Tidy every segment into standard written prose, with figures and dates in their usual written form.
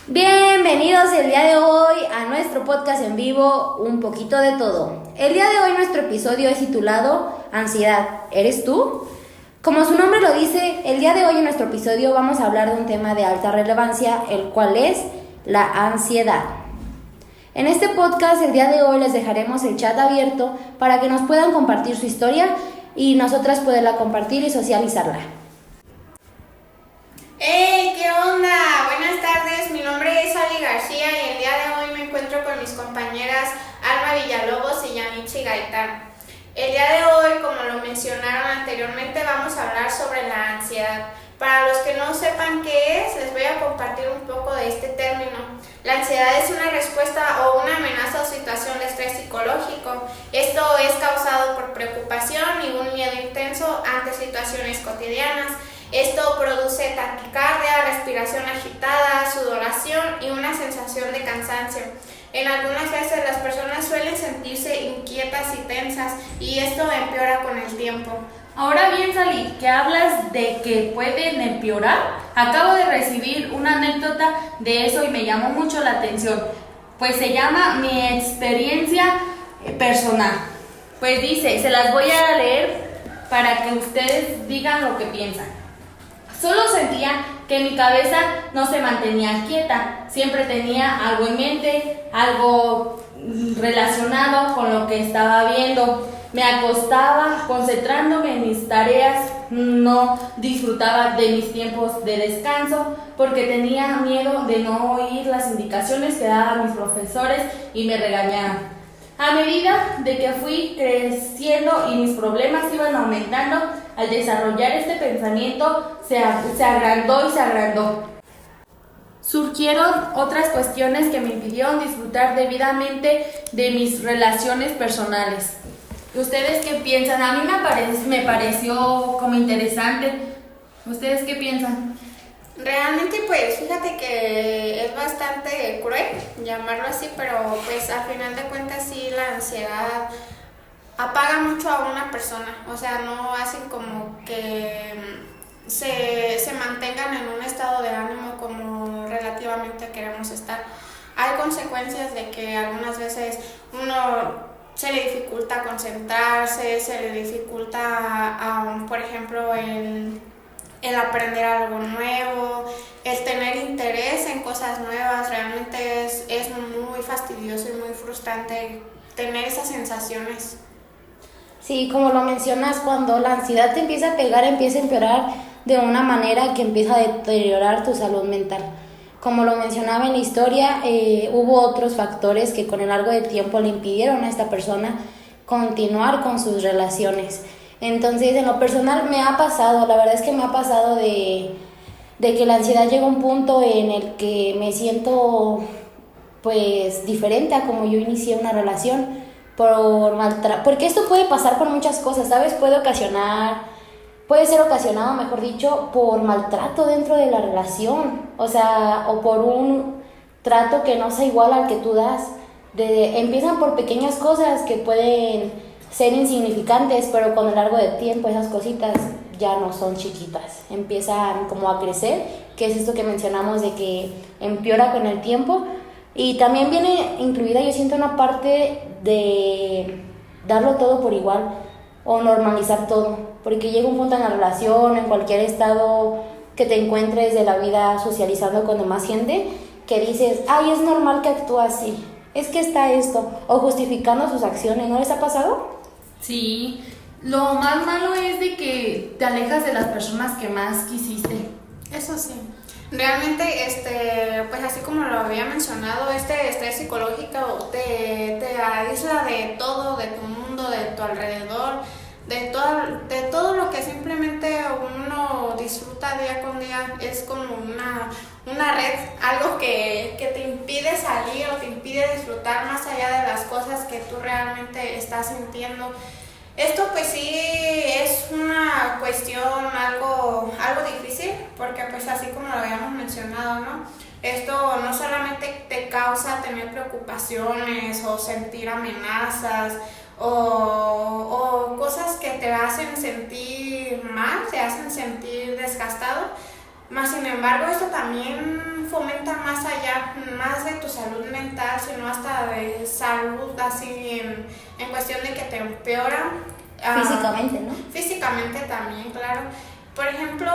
Bienvenidos el día de hoy a nuestro podcast en vivo, Un poquito de todo. El día de hoy nuestro episodio es titulado Ansiedad, ¿eres tú? Como su nombre lo dice, el día de hoy en nuestro episodio vamos a hablar de un tema de alta relevancia, el cual es la ansiedad. En este podcast el día de hoy les dejaremos el chat abierto para que nos puedan compartir su historia y nosotras poderla compartir y socializarla. ¡Hey! ¿Qué onda? Buenas tardes, mi nombre es Ali García y el día de hoy me encuentro con mis compañeras Alma Villalobos y Yanichi Gaitán. El día de hoy, como lo mencionaron anteriormente, vamos a hablar sobre la ansiedad. Para los que no sepan qué es, les voy a compartir un poco de este término. La ansiedad es una respuesta o una amenaza o situación de estrés psicológico. Esto es causado por preocupación y un miedo intenso ante situaciones cotidianas. Esto produce taquicardia, respiración agitada, sudoración y una sensación de cansancio. En algunas veces las personas suelen sentirse inquietas y tensas y esto empeora con el tiempo. Ahora bien, Sally, que hablas de que pueden empeorar, acabo de recibir una anécdota de eso y me llamó mucho la atención. Pues se llama Mi experiencia personal. Pues dice, se las voy a leer para que ustedes digan lo que piensan. Solo sentía que mi cabeza no se mantenía quieta, siempre tenía algo en mente, algo relacionado con lo que estaba viendo. Me acostaba concentrándome en mis tareas, no disfrutaba de mis tiempos de descanso porque tenía miedo de no oír las indicaciones que daban mis profesores y me regañaran. A medida de que fui creciendo y mis problemas iban aumentando, al desarrollar este pensamiento se agrandó y se agrandó. Surgieron otras cuestiones que me impidieron disfrutar debidamente de mis relaciones personales. ¿Ustedes qué piensan? A mí me pareció como interesante. ¿Ustedes qué piensan? Realmente pues fíjate que es bastante cruel llamarlo así, pero pues al final de cuentas sí, la ansiedad apaga mucho a una persona, o sea, no hacen como que se mantengan en un estado de ánimo como relativamente queremos estar. Hay consecuencias de que algunas veces uno se le dificulta concentrarse, se le dificulta, por ejemplo, el aprender algo nuevo, el tener interés en cosas nuevas. Realmente es muy fastidioso y muy frustrante tener esas sensaciones. Sí, como lo mencionas, cuando la ansiedad te empieza a pegar, empieza a empeorar de una manera que empieza a deteriorar tu salud mental. Como lo mencionaba en la historia, hubo otros factores que con el largo del tiempo le impidieron a esta persona continuar con sus relaciones. Entonces, en lo personal me ha pasado, la verdad es que me ha pasado de que la ansiedad llega a un punto en el que me siento pues diferente a como yo inicié una relación porque esto puede pasar por muchas cosas, ¿sabes? Puede ser ocasionado, mejor dicho, por maltrato dentro de la relación, o sea, o por un trato que no sea igual al que tú das. Empiezan por pequeñas cosas que pueden ser insignificantes, pero con el largo del tiempo esas cositas ya no son chiquitas, empiezan como a crecer, que es esto que mencionamos de que empeora con el tiempo. Y también viene incluida, yo siento, una parte de darlo todo por igual o normalizar todo, porque llega un punto en la relación, en cualquier estado que te encuentres de la vida socializando con demás gente, que dices, ay, es normal que actúe así, es que está esto, o justificando sus acciones. ¿No les ha pasado? Sí, lo más malo es de que te alejas de las personas que más quisiste. Eso sí. Realmente, pues así como lo había mencionado, este estrés psicológico te aísla de todo, de tu mundo, de tu alrededor, de todo lo que simplemente uno disfruta día con día. Es como una red, algo que te impide salir o te impide disfrutar más allá de las cosas que tú realmente estás sintiendo. Esto pues sí es una cuestión algo difícil, porque pues así como lo habíamos mencionado, ¿no? Esto no solamente te causa tener preocupaciones o sentir amenazas o cosas que te hacen sentir mal, te hacen sentir desgastado, más sin embargo esto también fomenta más más allá, más de tu salud mental, sino hasta de salud así en cuestión de que te empeora. Físicamente, ¿no? Físicamente también, claro. Por ejemplo,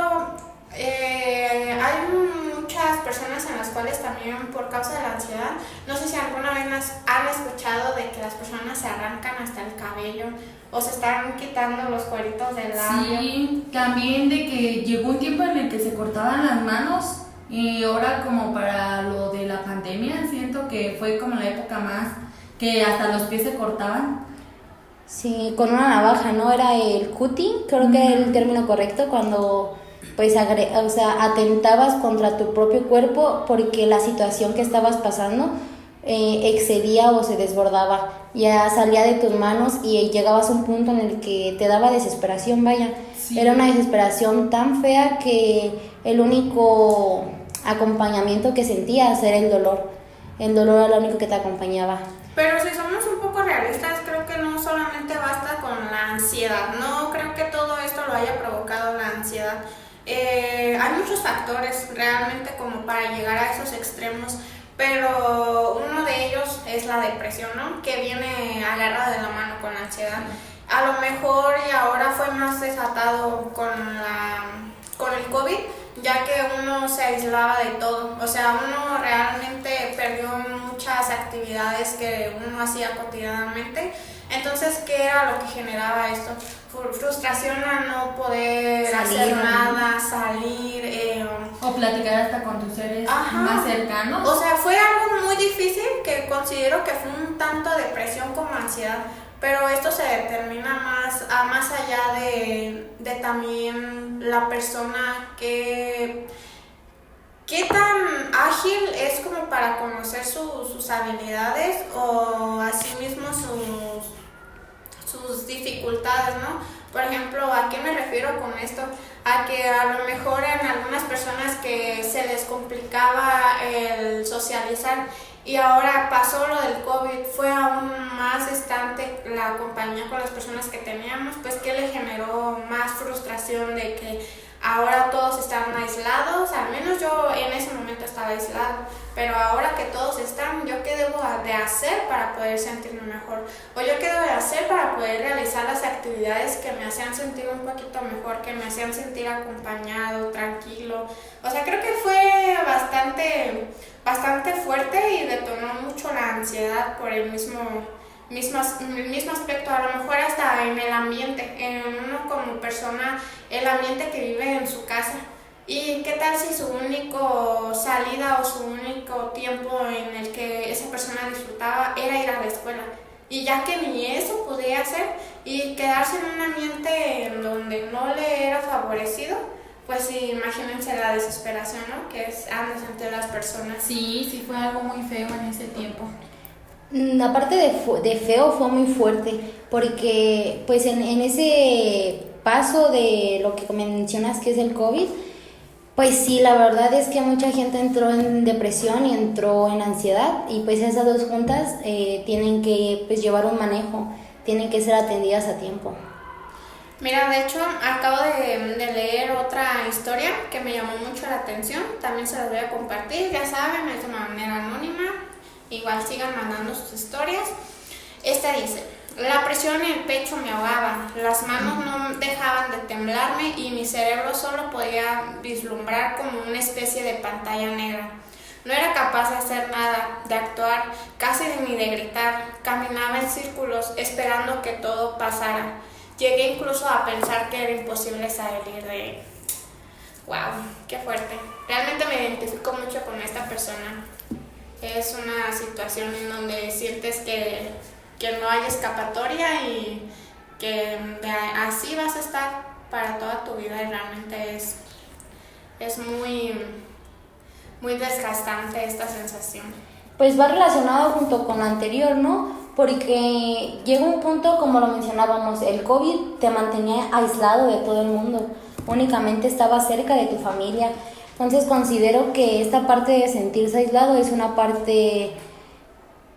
hay muchas personas en las cuales también por causa de la ansiedad, no sé si alguna vez han escuchado de que las personas se arrancan hasta el cabello o se están quitando los cueritos del labio. Sí, también de que llegó un tiempo en el que se cortaban las manos y ahora como para lo de la pandemia siento que fue como la época más que hasta los pies se cortaban. Sí, con una navaja, ¿no? Era el cutting, creo que era el término correcto, cuando pues o sea, atentabas contra tu propio cuerpo porque la situación que estabas pasando excedía o se desbordaba, ya salía de tus manos y llegabas a un punto en el que te daba desesperación, vaya. Sí. Era una desesperación tan fea que el único acompañamiento que sentías era el dolor era lo único que te acompañaba. Pero si somos un poco realistas, creo que no solamente basta con la ansiedad, no creo que todo esto lo haya provocado la ansiedad. Hay muchos factores realmente como para llegar a esos extremos, pero uno de ellos es la depresión, ¿no? Que viene agarrada de la mano con la ansiedad. A lo mejor y ahora fue más desatado con el COVID, ya que uno se aislaba de todo, o sea, uno realmente perdió muchas actividades que uno hacía cotidianamente. Entonces, ¿qué era lo que generaba esto? Frustración a no poder hacer nada, salir. O platicar hasta con tus seres más cercanos. O sea, fue algo muy difícil que considero que fue un tanto depresión como ansiedad. Pero esto se determina más allá de también la persona qué tan ágil es como para conocer sus habilidades o asimismo sus dificultades, ¿no? Por ejemplo, ¿a qué me refiero con esto? A que a lo mejor en algunas personas que se les complicaba el socializar y ahora pasó lo del COVID, fue aún más distante la compañía con las personas que teníamos, pues que le generó más frustración de que ahora todos están aislados, al menos yo en ese momento estaba aislado, pero ahora que todos están, ¿yo qué debo de hacer para poder sentirme mejor? O yo qué debo de hacer para poder realizar las actividades que me hacían sentir un poquito mejor, que me hacían sentir acompañado, tranquilo. O sea, creo que fue bastante fuerte y detonó mucho la ansiedad por el mismo aspecto, a lo mejor hasta en el ambiente, en uno como persona, el ambiente que vive en su casa. ¿Y qué tal si su único salida o su único tiempo en el que esa persona disfrutaba era ir a la escuela? Y ya que ni eso podía hacer y quedarse en un ambiente en donde no le era favorecido, pues sí, imagínense la desesperación, ¿no? Que han de sentir las personas. Sí, fue algo muy feo en ese tiempo. Aparte de feo, fue muy fuerte, porque pues en ese paso de lo que mencionas que es el COVID, pues sí, la verdad es que mucha gente entró en depresión y entró en ansiedad, y pues esas dos juntas tienen que pues llevar un manejo, tienen que ser atendidas a tiempo. Mira, de hecho, acabo de leer otra historia que me llamó mucho la atención, también se las voy a compartir, ya saben, es de manera anónima. Igual sigan mandando sus historias. Esta dice: la presión en el pecho me ahogaba, las manos no dejaban de temblarme y mi cerebro solo podía vislumbrar como una especie de pantalla negra. No era capaz de hacer nada, de actuar, casi ni de gritar. Caminaba en círculos esperando que todo pasara. Llegué incluso a pensar que era imposible salir de él. ¡Wow! ¡Qué fuerte! Realmente me identifico mucho con esta persona. Es una situación en donde sientes que no hay escapatoria y que así vas a estar para toda tu vida, y realmente es muy, muy desgastante esta sensación. Pues va relacionado junto con lo anterior, ¿no? Porque llega un punto, como lo mencionábamos, el COVID te mantenía aislado de todo el mundo, únicamente estaba cerca de tu familia. Entonces considero que esta parte de sentirse aislado es una parte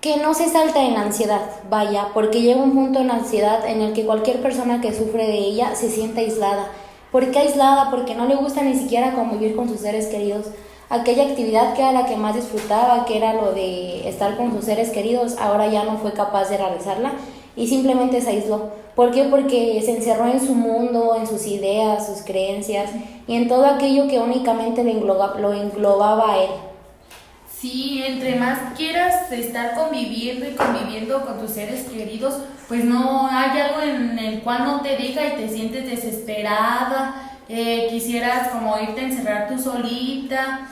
que no se salta en la ansiedad, vaya, porque llega un punto en la ansiedad en el que cualquier persona que sufre de ella se siente aislada. ¿Por qué aislada? Porque no le gusta ni siquiera convivir con sus seres queridos. aquella actividad que era la que más disfrutaba, que era lo de estar con sus seres queridos, ahora ya no fue capaz de realizarla y simplemente se aisló. ¿Por qué? Porque se encerró en su mundo, en sus ideas, sus creencias y en todo aquello que únicamente lo englobaba a él. Sí, entre más quieras estar conviviendo y conviviendo con tus seres queridos, pues no hay algo en el cual no te diga y te sientes desesperada, quisieras como irte a encerrar tú solita.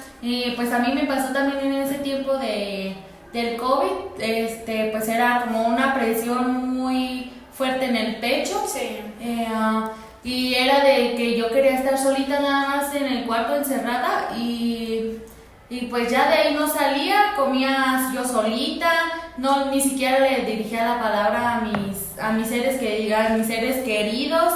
Pues a mí me pasó también en ese tiempo del COVID, pues era como una presión muy fuerte en el pecho. Sí. Y era de que yo quería estar solita nada más en el cuarto encerrada y pues ya de ahí no salía, comía yo solita, no ni siquiera le dirigía la palabra a mis seres queridos.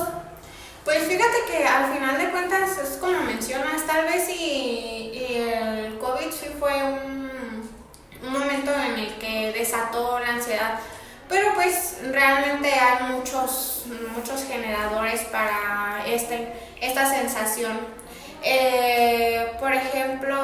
Pues fíjate que al final de cuentas es como mencionas, tal vez y el COVID sí fue un momento en el que desató la ansiedad, pero pues realmente hay muchos generadores para esta sensación. Por ejemplo,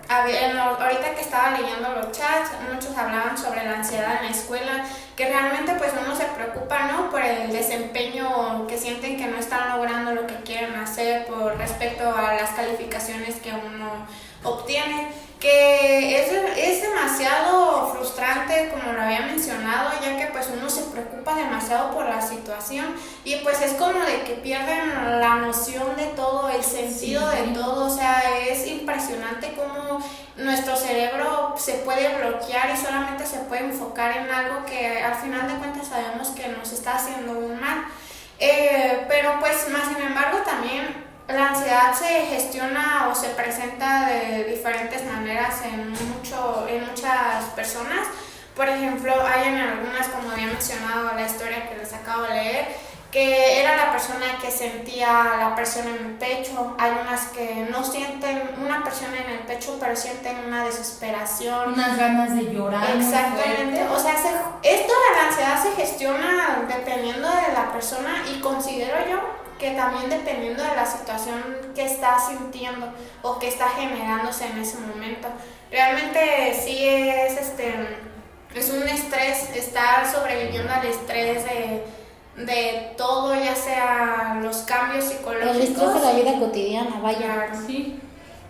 ahorita que estaba leyendo los chats, muchos hablaban sobre la ansiedad en la escuela, que realmente pues uno se preocupa, ¿no?, por el desempeño, que sienten que no están logrando lo que quieren hacer por respecto a las calificaciones que uno obtiene, que es demasiado frustrante, como lo había mencionado, ya que pues uno se preocupa demasiado por la situación y pues es como de que pierden la noción de todo, el sentido de todo. O sea, es impresionante cómo nuestro cerebro se puede bloquear y solamente se puede enfocar en algo que al final de cuentas sabemos que nos está haciendo un mal. Pero pues más sin embargo también la ansiedad se gestiona o se presenta de diferentes maneras en muchas personas. Por ejemplo, hay en algunas, como había mencionado la historia que les acabo de leer, que era la persona que sentía la presión en el pecho. Hay unas que no sienten una presión en el pecho, pero sienten una desesperación, unas ganas de llorar. Exactamente. O sea, esto de la ansiedad se gestiona dependiendo de la persona y considero yo que también dependiendo de la situación que está sintiendo o que está generándose en ese momento. Realmente sí es un estrés, estar sobreviviendo al estrés de todo, ya sea los cambios psicológicos. El estrés de la vida cotidiana, vaya. Sí.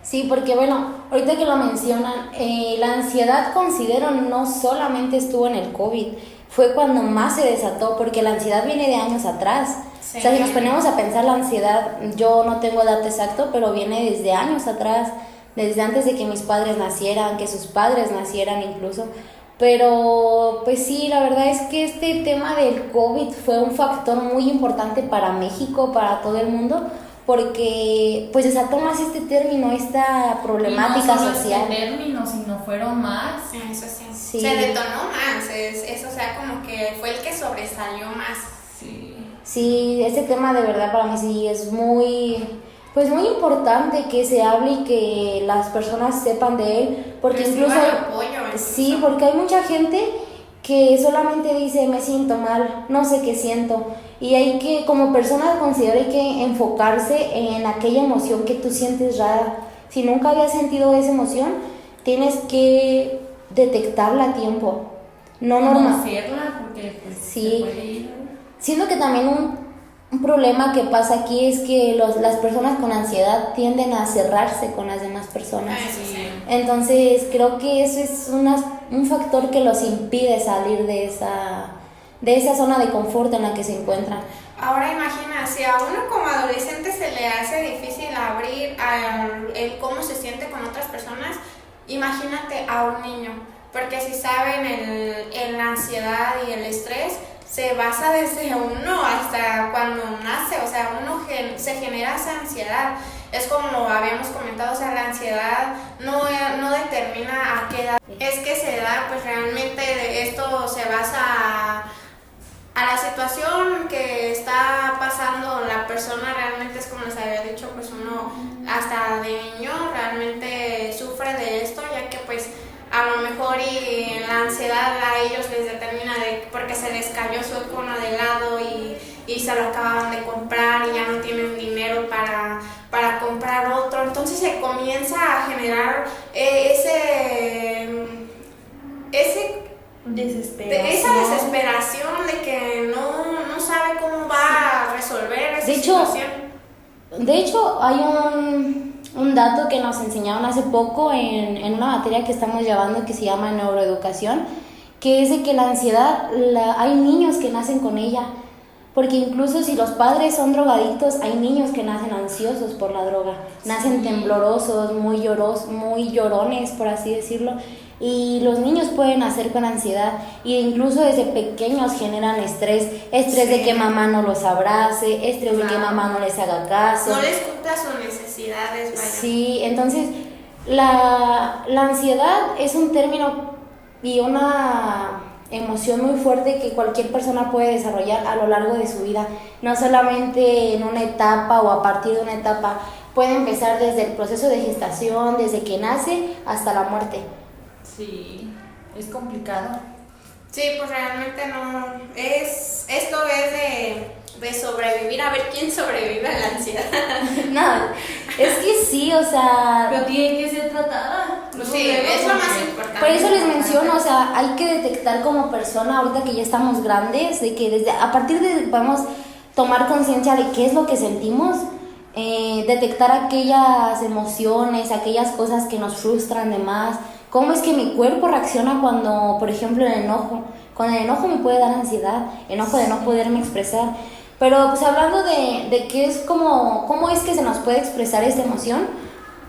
Sí, porque bueno, ahorita que lo mencionan, la ansiedad considero no solamente estuvo en el COVID, fue cuando más se desató, porque la ansiedad viene de años atrás. Sí. O sea, si nos ponemos a pensar la ansiedad, yo no tengo dato exacto, pero viene desde años atrás, desde antes de que mis padres nacieran, que sus padres nacieran incluso. Pero pues sí, la verdad es que este tema del COVID fue un factor muy importante para México, para todo el mundo, porque pues desató más este término, esta problemática y no solo social. Este término, sino fueron más. Eso sí. Sí. Se detonó más, o sea, como que fue el que sobresalió más. Sí, este tema de verdad para mí sí es muy importante que se hable y que las personas sepan de él, porque incluso sí, porque hay mucha gente que solamente dice me siento mal, no sé qué siento, y hay que, como persona considero, hay que enfocarse en aquella emoción que tú sientes rara. Si nunca habías sentido esa emoción, tienes que detectarla a tiempo, no normal. Conocerla, porque pues sí. se puede ir. Siento que también un problema que pasa aquí es que las personas con ansiedad tienden a cerrarse con las demás personas. Sí. Entonces creo que eso es un factor que los impide salir de esa zona de confort en la que se encuentran. Ahora imagina, si a uno como adolescente se le hace difícil abrir el cómo se siente con otras personas, imagínate a un niño, porque si saben la ansiedad y el estrés se basa desde uno hasta cuando nace, o sea, uno se genera esa ansiedad. Es como habíamos comentado, o sea, la ansiedad no determina a qué edad es que se da, pues realmente esto se basa a la situación que está pasando la persona. Realmente es como les había dicho, pues uno hasta de niño realmente sufre de esto, ya que pues a lo mejor y la ansiedad a ellos les determina porque se les cayó su icono de lado y se lo acababan de comprar y ya no tienen dinero para para comprar otro. Entonces se comienza a generar esa desesperación de que no sabe cómo va a resolver esa situación. De hecho, hay un dato que nos enseñaron hace poco en una materia que estamos llevando que se llama neuroeducación, que es de que la ansiedad, hay niños que nacen con ella, porque incluso si los padres son drogadictos, hay niños que nacen ansiosos por la droga, nacen temblorosos, muy llorones, por así decirlo, y los niños pueden nacer con ansiedad, e incluso desde pequeños generan estrés de que mamá no los abrace, estrés de que mamá no les haga caso. No les cumpla sus necesidades, vaya. Sí, entonces la ansiedad es un término y una emoción muy fuerte que cualquier persona puede desarrollar a lo largo de su vida, no solamente en una etapa o a partir de una etapa, puede empezar desde el proceso de gestación, desde que nace hasta la muerte. Sí, es complicado. Sí, pues realmente esto es de sobrevivir, a ver quién sobrevive a la ansiedad. No, es que sí, o sea... Pero tiene que ser tratada. Sí, es lo más importante. Por eso les menciono, o sea, hay que detectar como persona, ahorita que ya estamos grandes, de que a partir de podemos tomar conciencia de qué es lo que sentimos, detectar aquellas emociones, aquellas cosas que nos frustran de más, cómo es que mi cuerpo reacciona cuando, por ejemplo, el enojo. Con el enojo me puede dar ansiedad, enojo de no poderme expresar. Pero pues hablando de qué es cómo es que se nos puede expresar esta emoción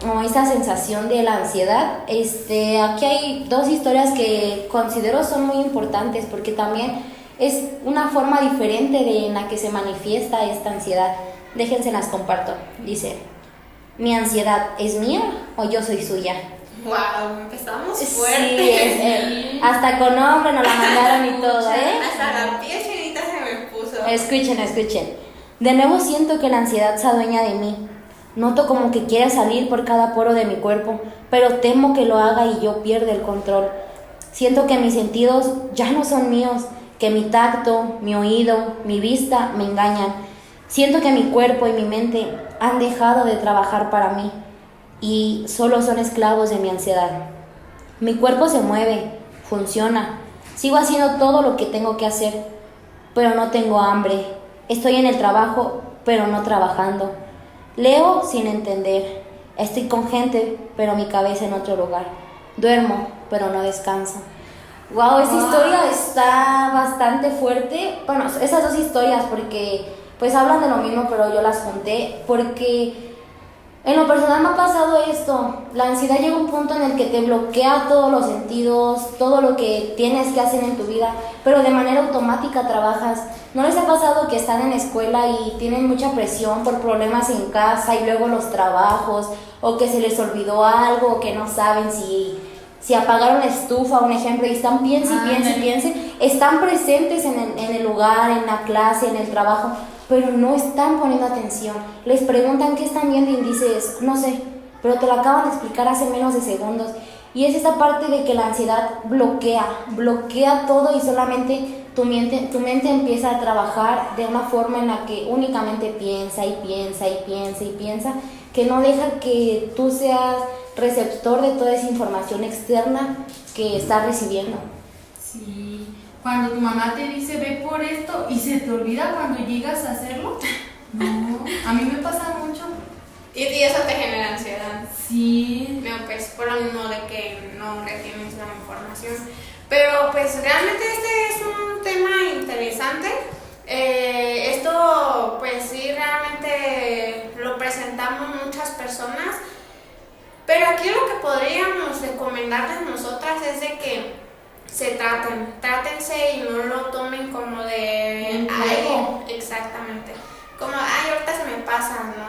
o esta sensación de la ansiedad, aquí hay dos historias que considero son muy importantes porque también es una forma diferente en la que se manifiesta esta ansiedad. Déjense las comparto. Dice: ¿mi ansiedad es mía o yo soy suya? Wow, empezamos fuerte. Sí, hasta con nombre nos la mandaron y todo, Hasta la piel chinita se me puso. Escuchen. De nuevo siento que la ansiedad se adueña de mí. Noto como que quiere salir por cada poro de mi cuerpo, pero temo que lo haga y yo pierda el control. Siento que mis sentidos ya no son míos, que mi tacto, mi oído, mi vista me engañan. Siento que mi cuerpo y mi mente han dejado de trabajar para mí y solo son esclavos de mi ansiedad. Mi cuerpo se mueve, funciona, sigo haciendo todo lo que tengo que hacer, pero no tengo hambre. Estoy en el trabajo, pero no trabajando. Leo sin entender. Estoy con gente, pero mi cabeza en otro lugar. Duermo, pero no descanso. Wow, esa historia está bastante fuerte. Bueno, esas dos historias, porque pues hablan de lo mismo, pero yo las junté porque en lo personal me ha pasado esto. La ansiedad llega a un punto en el que te bloquea todos los sentidos, todo lo que tienes que hacer en tu vida, pero de manera automática trabajas. ¿No les ha pasado que están en la escuela y tienen mucha presión por problemas en casa y luego los trabajos, o que se les olvidó algo, o que no saben si apagaron la estufa, un ejemplo, y están piense, están presentes en el lugar, en la clase, en el trabajo, pero no están poniendo atención? Les preguntan qué están viendo y dices, no sé, pero te lo acaban de explicar hace menos de segundos. Y es esa parte de que la ansiedad bloquea todo y solamente tu mente empieza a trabajar de una forma en la que únicamente piensa, que no deja que tú seas receptor de toda esa información externa que estás recibiendo. Sí, cuando tu mamá te dice ve por esto y se te olvida cuando llegas a hacerlo. No, a mí me pasa mucho. Y eso te genera ansiedad. Sí. No, pues por lo mismo de que no retienes la información. Pero pues realmente este es un tema interesante. Esto pues sí realmente lo presentamos muchas personas. Pero aquí lo que podríamos recomendarles nosotras es de que se trátense y no lo tomen como de algo. Exactamente. Como, ahorita se me pasa. No.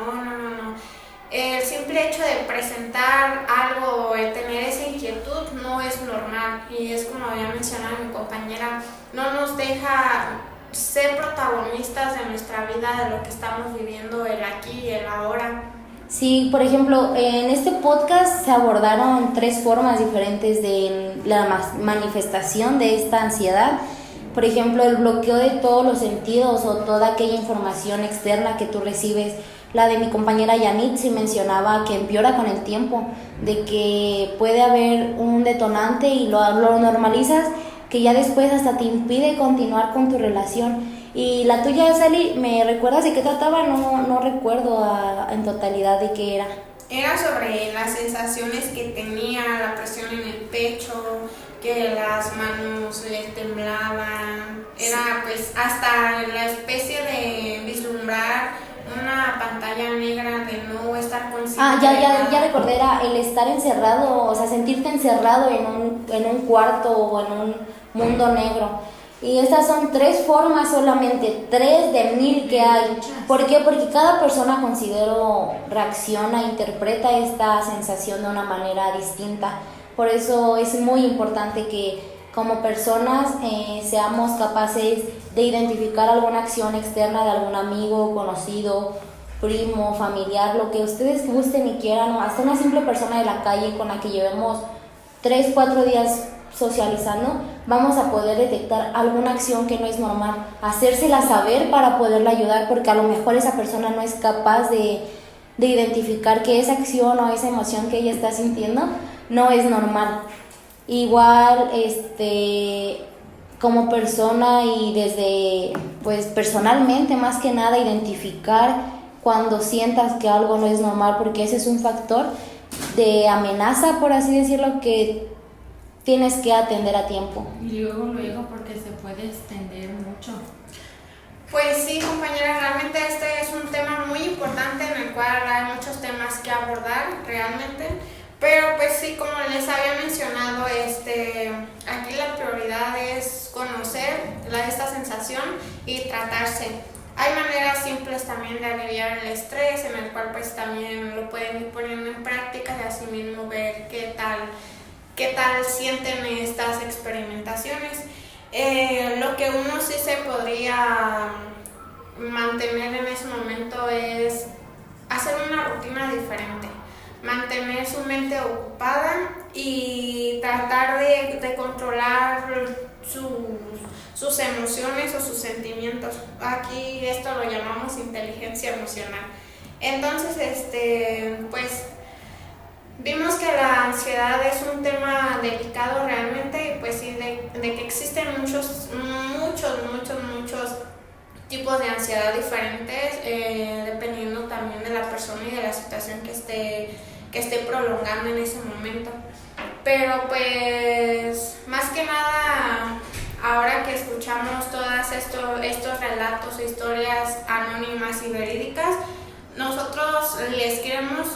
El simple hecho de presentar algo o de tener esa inquietud no es normal. Y es como había mencionado mi compañera, no nos deja ser protagonistas de nuestra vida, de lo que estamos viviendo, el aquí y el ahora. Sí, por ejemplo, en este podcast se abordaron 3 formas diferentes de la manifestación de esta ansiedad. Por ejemplo, el bloqueo de todos los sentidos o toda aquella información externa que tú recibes, La de mi compañera Yanit sí mencionaba que empeora con el tiempo, de que puede haber un detonante y lo normalizas, que ya después hasta te impide continuar con tu relación. Y la tuya, Sally, ¿me recuerdas de qué trataba? No recuerdo en totalidad de qué era. Era sobre las sensaciones que tenía, la presión en el pecho, que las manos le temblaban. Era pues hasta la especie de vislumbrar una pantalla negra, de no estar consciente. Ya recordé, era el estar encerrado, o sea, sentirte encerrado en un cuarto o en un mundo negro. Y estas son 3 formas solamente, 3 de 1000 que hay. ¿Por qué? Porque cada persona, considero, reacciona, interpreta esta sensación de una manera distinta. Por eso es muy importante que como personas seamos capaces de identificar alguna acción externa de algún amigo, conocido, primo, familiar, lo que ustedes gusten y quieran, o hasta una simple persona de la calle con la que llevemos 3, 4 días socializando, vamos a poder detectar alguna acción que no es normal, hacérsela saber para poderla ayudar, porque a lo mejor esa persona no es capaz de identificar que esa acción o esa emoción que ella está sintiendo no es normal. Igual, como persona y desde, pues personalmente más que nada, identificar cuando sientas que algo no es normal, porque ese es un factor de amenaza, por así decirlo, que tienes que atender a tiempo. Y luego, porque se puede extender mucho. Pues sí, compañera, realmente este es un tema muy importante en el cual hay muchos temas que abordar realmente, pero pues sí, como les había mencionado, aquí la prioridad es conocer esta sensación y tratarse. Hay maneras simples también de aliviar el estrés, en el cual pues también lo pueden ir poniendo en práctica y así mismo ver qué tal sienten estas experimentaciones. Lo que uno sí se podría mantener en ese momento es hacer una rutina diferente, mantener su mente ocupada y tratar de controlar sus emociones o sus sentimientos. Aquí esto lo llamamos inteligencia emocional. Entonces, pues vimos que la ansiedad es un tema delicado realmente, y pues sí, de que existen muchos tipos de ansiedad diferentes, dependiendo también de la persona y de la situación que esté prolongando en ese momento. Pero pues más que nada, ahora que escuchamos todos estos relatos e historias anónimas y verídicas, nosotros les queremos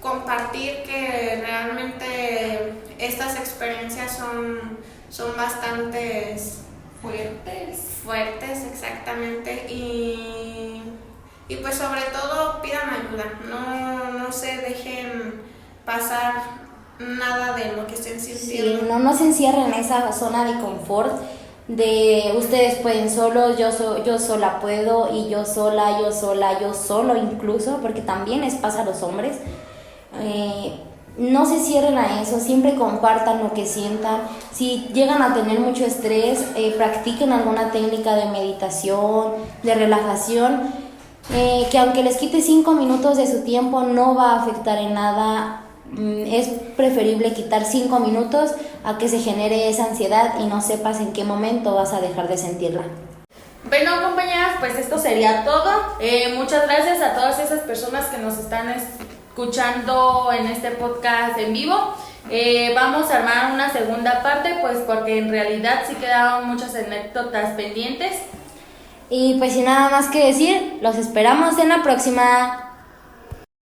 compartir que realmente estas experiencias son bastante fuertes, exactamente, y pues sobre todo pidan ayuda, no se dejen pasar nada de lo que estén sintiendo. Sí, no se encierren en esa zona de confort de ustedes pueden solos, yo sola puedo, y yo solo incluso, porque también les pasa a los hombres. No se cierren a eso, siempre compartan lo que sientan. Si llegan a tener mucho estrés, practiquen alguna técnica de meditación, de relajación, que aunque les quite 5 minutos de su tiempo no va a afectar en nada. Es preferible quitar 5 minutos a que se genere esa ansiedad y no sepas en qué momento vas a dejar de sentirla. Bueno, compañeras, pues esto sería todo. Muchas gracias a todas esas personas que nos están escuchando en este podcast en vivo. Vamos a armar una segunda parte, pues porque en realidad sí quedaban muchas anécdotas pendientes. Y pues sin nada más que decir, los esperamos en la próxima.